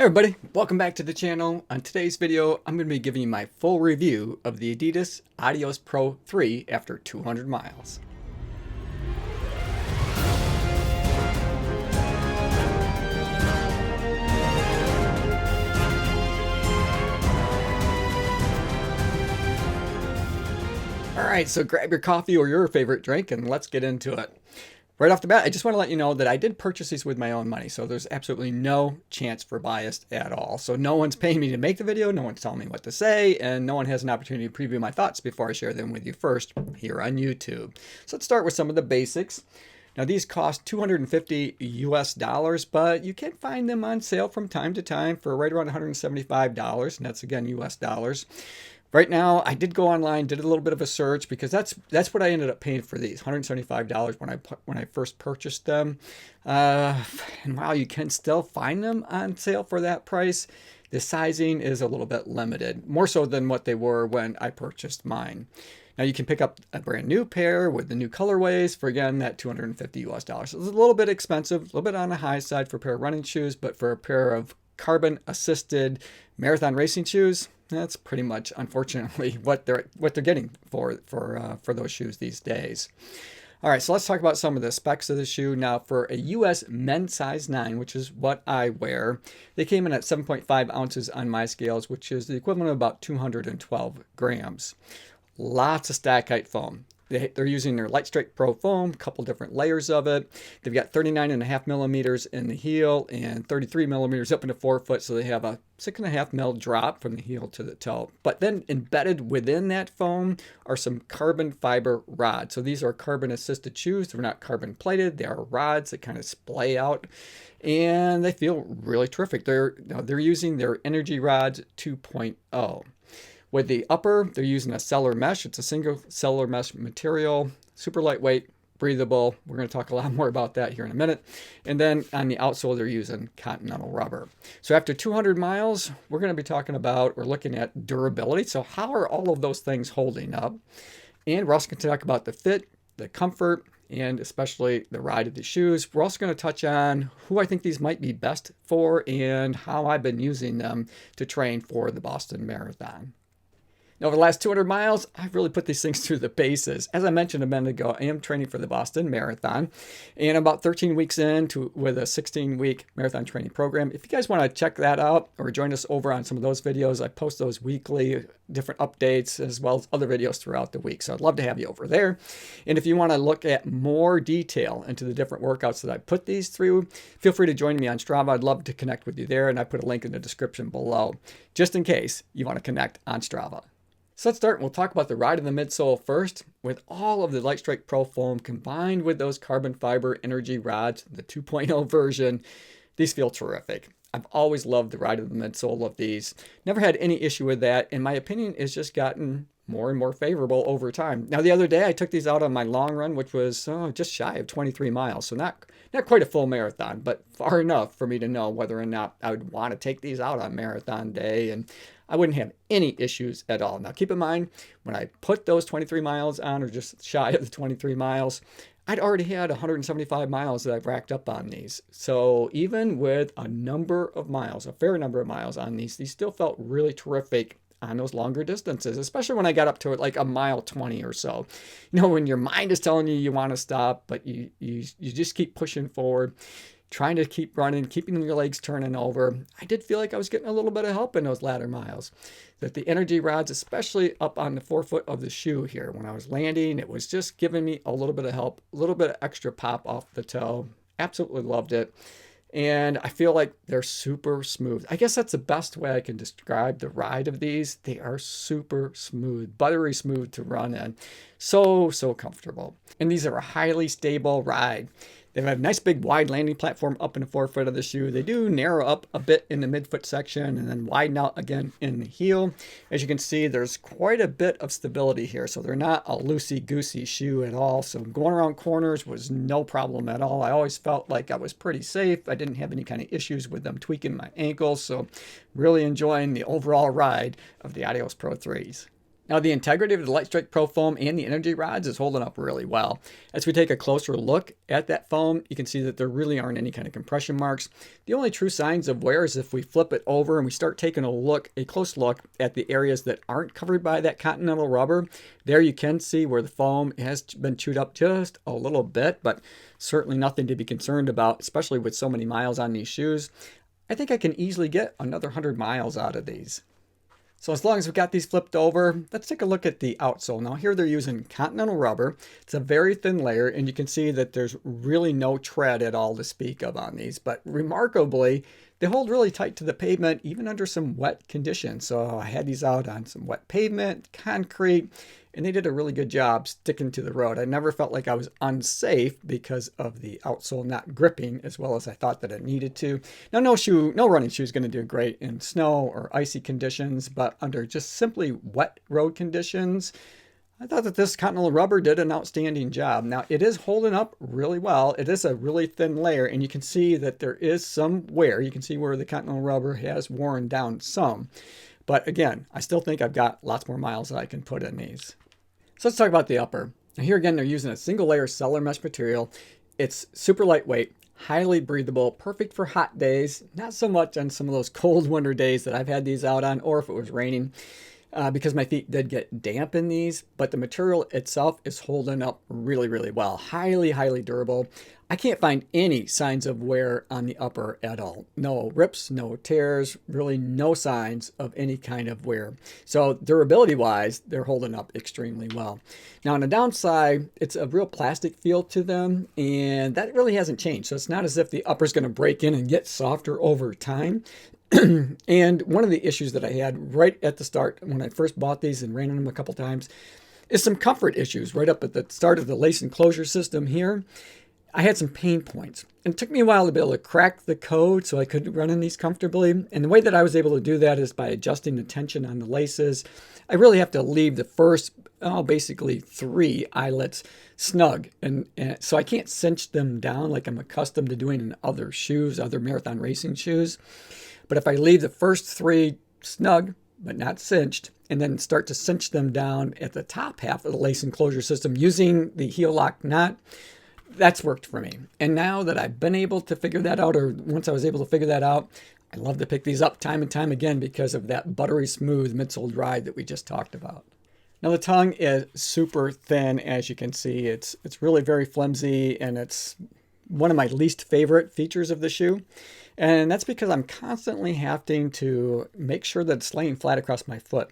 everybody, welcome back to the channel. On today's video, I'm going to be giving you my full review of the Adidas Adios Pro 3 after 200 miles. Alright, so grab your coffee or your favorite drink and let's get into it. Right off the bat, I just want to let you know that I did purchase these with my own money, so there's absolutely no chance for bias at all. So no one's paying me to make the video, no one's telling me what to say, and no one has an opportunity to preview my thoughts before I share them with you first here on YouTube. So let's start with some of the basics. Now these cost $250 US, but you can find them on sale from time to time for right around $175, and that's again US dollars. Right now, I did go online, did a little bit of a search because that's what I ended up paying for these, $175 when I first purchased them. And while you can still find them on sale for that price, the sizing is a little bit limited, more so than what they were when I purchased mine. Now you can pick up a brand new pair with the new colorways for, again, that $250 US. It's a little bit expensive, a little bit on the high side for a pair of running shoes, but for a pair of carbon assisted marathon racing shoes, that's pretty much, unfortunately, what they're getting for those shoes these days. All right, so let's talk about some of the specs of the shoe. Now, for a US men's size 9, which is what I wear, they came in at 7.5 ounces on my scales, which is the equivalent of about 212 grams. Lots of stack height foam. They're using their Lightstrike Pro foam, a couple different layers of it. They've got 39.5 millimeters in the heel and 33 millimeters up into forefoot, so they have a 6.5 mil drop from the heel to the toe. But then embedded within that foam are some carbon fiber rods. So these are carbon assisted shoes. They're not carbon plated. They are rods that kind of splay out, and they feel really terrific. They're using their Energy Rods 2.0. With the upper, they're using a cellular mesh. It's a single cellular mesh material, super lightweight, breathable. We're going to talk a lot more about that here in a minute. And then on the outsole, they're using Continental rubber. So after 200 miles, we're going to be looking at durability. So how are all of those things holding up? And we're also going to talk about the fit, the comfort, and especially the ride of the shoes. We're also going to touch on who I think these might be best for and how I've been using them to train for the Boston Marathon. Now, over the last 200 miles, I've really put these things through the paces. As I mentioned a minute ago, I am training for the Boston Marathon, and about 13 weeks with a 16-week marathon training program. If you guys want to check that out or join us over on some of those videos, I post those weekly, different updates, as well as other videos throughout the week. So I'd love to have you over there. And if you want to look at more detail into the different workouts that I put these through, feel free to join me on Strava. I'd love to connect with you there, and I put a link in the description below, just in case you want to connect on Strava. So let's start. We'll talk about the ride of the midsole first. With all of the Lightstrike Pro foam combined with those carbon fiber energy rods, the 2.0 version, these feel terrific. I've always loved the ride of the midsole of these. Never had any issue with that. In my opinion, it's just gotten more and more favorable over time. Now, the other day, I took these out on my long run, which was just shy of 23 miles. So not quite a full marathon, but far enough for me to know whether or not I would want to take these out on marathon day. And I wouldn't have any issues at all. Now, keep in mind, when I put those 23 miles on, or just shy of the 23 miles, I'd already had 175 miles that I've racked up on these. So even with a fair number of miles on these still felt really terrific on those longer distances, especially when I got up to like a mile 20 or so. You know, when your mind is telling you want to stop, but you just keep pushing forward, trying to keep running, keeping your legs turning over. I did feel like I was getting a little bit of help in those latter miles. That the energy rods, especially up on the forefoot of the shoe here, when I was landing, it was just giving me a little bit of help, a little bit of extra pop off the toe. Absolutely loved it. And I feel like they're super smooth. I guess that's the best way I can describe the ride of these. They are super smooth, buttery smooth to run in. So comfortable. And these are a highly stable ride. They have a nice big wide landing platform up in the forefoot of the shoe. They do narrow up a bit in the midfoot section and then widen out again in the heel. As you can see, there's quite a bit of stability here. So they're not a loosey-goosey shoe at all. So going around corners was no problem at all. I always felt like I was pretty safe. I didn't have any kind of issues with them tweaking my ankles. So really enjoying the overall ride of the Adios Pro 3s. Now, the integrity of the Lightstrike Pro foam and the energy rods is holding up really well. As we take a closer look at that foam, you can see that there really aren't any kind of compression marks. The only true signs of wear is if we flip it over and we start taking a close look at the areas that aren't covered by that continental rubber. There you can see where the foam has been chewed up just a little bit, but certainly nothing to be concerned about, especially with so many miles on these shoes. I think I can easily get another 100 miles out of these. So as long as we've got these flipped over, let's take a look at the outsole. Now here they're using continental rubber. It's a very thin layer, and you can see that there's really no tread at all to speak of on these. But remarkably, they hold really tight to the pavement, even under some wet conditions. So I had these out on some wet pavement, concrete, and they did a really good job sticking to the road. I never felt like I was unsafe because of the outsole not gripping as well as I thought that it needed to. Now, no running shoe is going to do great in snow or icy conditions, but under just simply wet road conditions, I thought that this continental rubber did an outstanding job. Now, it is holding up really well. It is a really thin layer, and you can see that there is some wear. You can see where the continental rubber has worn down some. But again, I still think I've got lots more miles that I can put in these. So let's talk about the upper. Now here again, they're using a single layer cellular mesh material. It's super lightweight, highly breathable, perfect for hot days. Not so much on some of those cold winter days that I've had these out on, or if it was raining, because my feet did get damp in these, but the material itself is holding up really, really well. Highly, highly durable. I can't find any signs of wear on the upper at all. No rips, no tears, really no signs of any kind of wear. So durability wise, they're holding up extremely well. Now on the downside, it's a real plastic feel to them, and that really hasn't changed. So it's not as if the upper's going to break in and get softer over time. And one of the issues that I had right at the start when I first bought these and ran in them a couple times is some comfort issues right up at the start of the lace enclosure system here. I had some pain points, and it took me a while to be able to crack the code so I could run in these comfortably. And the way that I was able to do that is by adjusting the tension on the laces. I really have to leave the first, basically 3 eyelets snug, and so I can't cinch them down like I'm accustomed to doing in other shoes, other marathon racing shoes. But if I leave the first 3 snug, but not cinched, and then start to cinch them down at the top half of the lace enclosure system using the heel lock knot, that's worked for me. And now that I've been able to figure that out, or once I was able to figure that out, I love to pick these up time and time again because of that buttery smooth midsole ride that we just talked about. Now the tongue is super thin, as you can see. It's really very flimsy, and it's one of my least favorite features of the shoe. And that's because I'm constantly having to make sure that it's laying flat across my foot.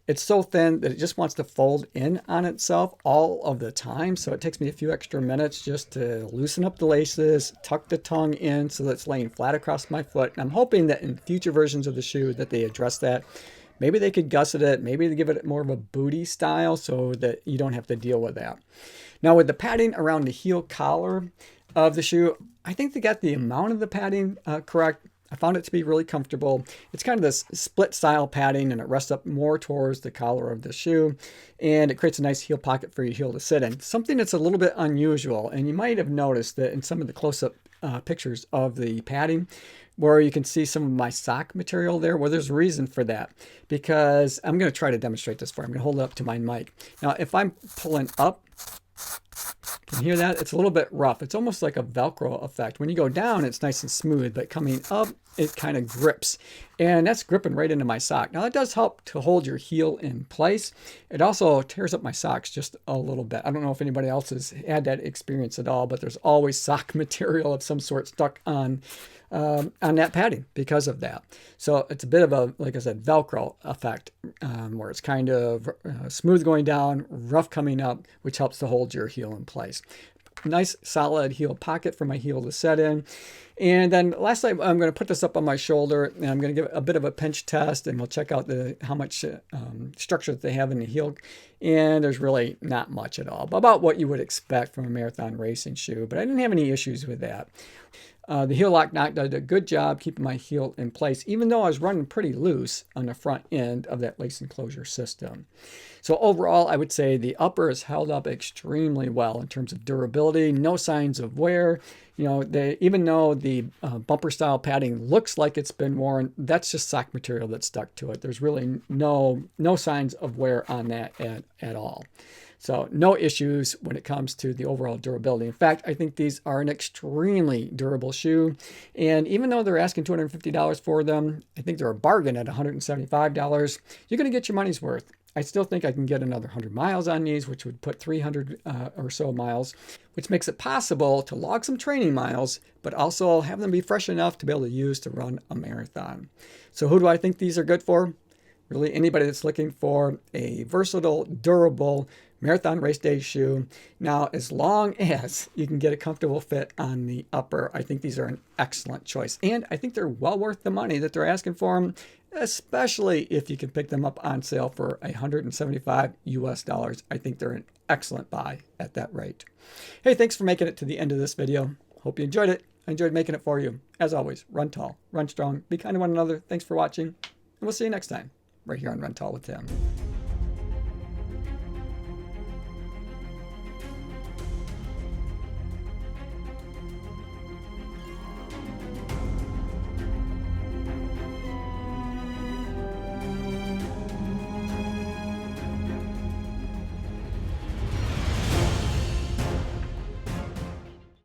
It's so thin that it just wants to fold in on itself all of the time. So it takes me a few extra minutes just to loosen up the laces, tuck the tongue in so that it's laying flat across my foot. And I'm hoping that in future versions of the shoe that they address that. Maybe they could gusset it. Maybe they give it more of a booty style so that you don't have to deal with that. Now with the padding around the heel collar of the shoe, I think they got the amount of the padding correct. I found it to be really comfortable. It's kind of this split style padding, and it rests up more towards the collar of the shoe, and it creates a nice heel pocket for your heel to sit in. Something that's a little bit unusual, and you might have noticed that in some of the close-up pictures of the padding, where you can see some of my sock material there. Well, there's a reason for that, because I'm going to try to demonstrate this for you. I'm going to hold it up to my mic. Now, if I'm pulling up, can you hear that? It's a little bit rough. It's almost like a Velcro effect. When you go down, it's nice and smooth, but coming up, it kind of grips. And that's gripping right into my sock. Now, that does help to hold your heel in place. It also tears up my socks just a little bit. I don't know if anybody else has had that experience at all, but there's always sock material of some sort stuck on that padding because of that. So it's a bit of a, like I said, Velcro effect, where it's kind of smooth going down, rough coming up, which helps to hold your heel in place. Nice solid heel pocket for my heel to set in. And then lastly, I'm going to put this up on my shoulder, and I'm going to give it a bit of a pinch test, and we'll check out how much structure that they have in the heel. And there's really not much at all, about what you would expect from a marathon racing shoe, but I didn't have any issues with that. The heel lock nut did a good job keeping my heel in place, even though I was running pretty loose on the front end of that lace enclosure system. So overall, I would say the upper has held up extremely well in terms of durability, no signs of wear. You know, even though the bumper style padding looks like it's been worn, that's just sock material that's stuck to it. There's really no signs of wear on that at all. So no issues when it comes to the overall durability. In fact, I think these are an extremely durable shoe. And even though they're asking $250 for them, I think they're a bargain at $175. You're going to get your money's worth. I still think I can get another 100 miles on these, which would put 300 or so miles, which makes it possible to log some training miles, but also have them be fresh enough to be able to use to run a marathon. So who do I think these are good for? Really anybody that's looking for a versatile, durable marathon race day shoe. Now, as long as you can get a comfortable fit on the upper, I think these are an excellent choice. And I think they're well worth the money that they're asking for them, especially if you can pick them up on sale for $175 US. I think they're an excellent buy at that rate. Hey, thanks for making it to the end of this video. Hope you enjoyed it. I enjoyed making it for you. As always, run tall, run strong, be kind to one another. Thanks for watching, and we'll see you next time right here on Run Tall with Tim.